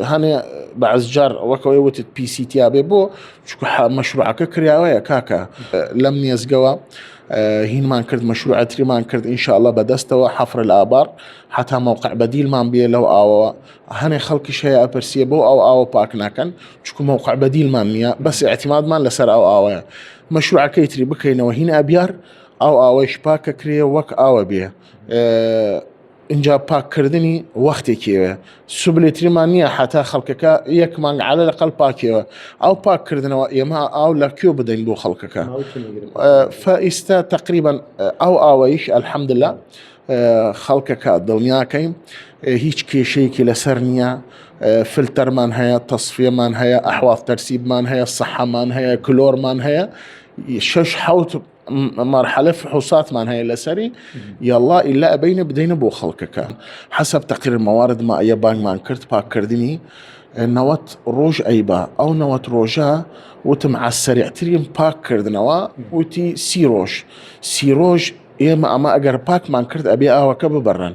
هاني بعزجار وكويوت بي سي تي ابي بو شكو مشروعك كرياوية كاكا لم يزقوا هين ما نكرد مشروع تري ما نكرد ان شاء الله بدستوا حفر الابار حتى موقع بديل ما بيه لو او هاني خلق شيء ابرسي بو او باك ناكن شكو موقع بديل ما نيا بس اعتماد ما لسر او مشروع كيتري بكينا وهين ابيار او ايش باك كري وك او بيه انجا باك كردني وقتي كيوه سبل تريمانية حتى خلقك يكمان على الأقل باكيوه أو باك كردنا يما أو لكيو بدين بو خلقك فإستا تقريبا أو إيش الحمد لله خلقك الدنيا كيم هيج كي شيء كي لسرنيا فلتر مان هيا تصفية مان هيا أحواض ترسيب مان هيا الصحة مان هيا كلور مان هيا شش حوت مرحلة فحوصات مان هاي لسري يلا إلا أبين بدينا بو خلقك حسب تقرير الموارد ما أي بانك ما انكرت باك كردني نوات روج أيبا أو نوات روجا وتم على السريع تريم باك كردنوا وتي سي روج إما أما أجر باك ما انكرت أبي أوكب برا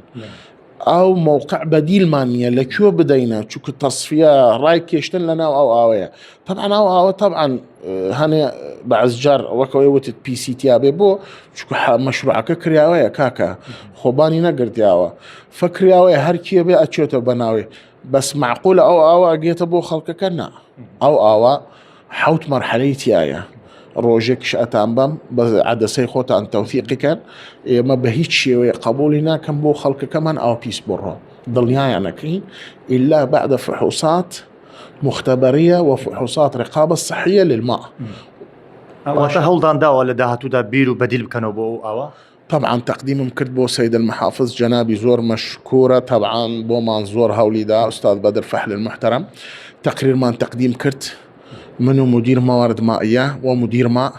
أو موقع بديل مانية لكيو بدينا شوك التصفية راي كيشتن لنا أو آوية طبعا أو طبعا هاني بعزجار وكويوت بي سي تي ابي بو شوك مشروعك كرياوية كاكا خوباني نقرد ياوا فكرياوية هركي بي أتشوتو بناوي بس معقولة أو أجيت أبو خلق كنا أو حوت مرحليتي آية روجك شأتان بام عدا سيخوت عن توثيقي كان ما بهيت شيء قبولنا كان بو خلق كمان أو بيس برو ضلنيا يعني كين إلا بعد فحوصات مختبرية وفحوصات رقابة الصحية للماء وتهولدان دا ولا دا هتودا بيرو بديل بكانوا بو أوا طبعا تقديم مكرت بو سيد المحافظ جنابي زور مشكورة طبعا بو منظور هولي دا أستاذ بدر فحل المحترم تقرير مان تقديم كرت منو مدير موارد مائية ومدير ماء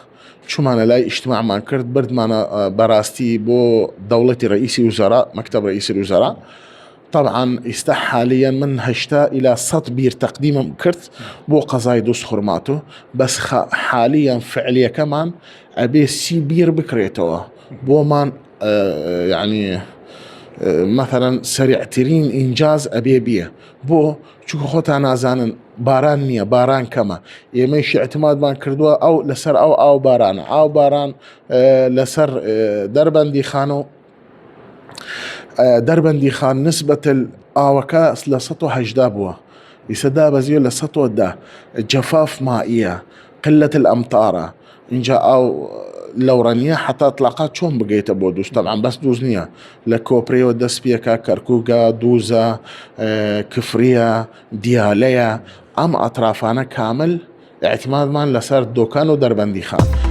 شو معنا لاي اجتماع ما كرت برد معنا براستي بو دولة رئيس وزراء مكتب رئيس الوزراء طبعا يستح حاليا من هشتا الى تطبير تقديم كرت بو قضايا دوس خرماته بس حاليا فعليا كمان ابي سي بير بكريتوه بو مان يعني مثلا سريع ترين انجاز ابي بيه بو شو خوتا نازان باران نية باران كما يمشي اعتماد ما كردوه او لسر او باران لسر دربندي خانو دربندي خان نسبة الآوكا لسطو هجدابوه يسدا بزيو لسطو دا جفاف مائية قلة الأمطار إن جاء أو لورانية حتى اطلاقات شون بقيت بودوس طبعا بس دوزنية لكوبري ودس بيكا كركوكا دوزا كفرية ديالية أم أطرافانا كامل اعتماد مان لسر دوكان ودربندي خان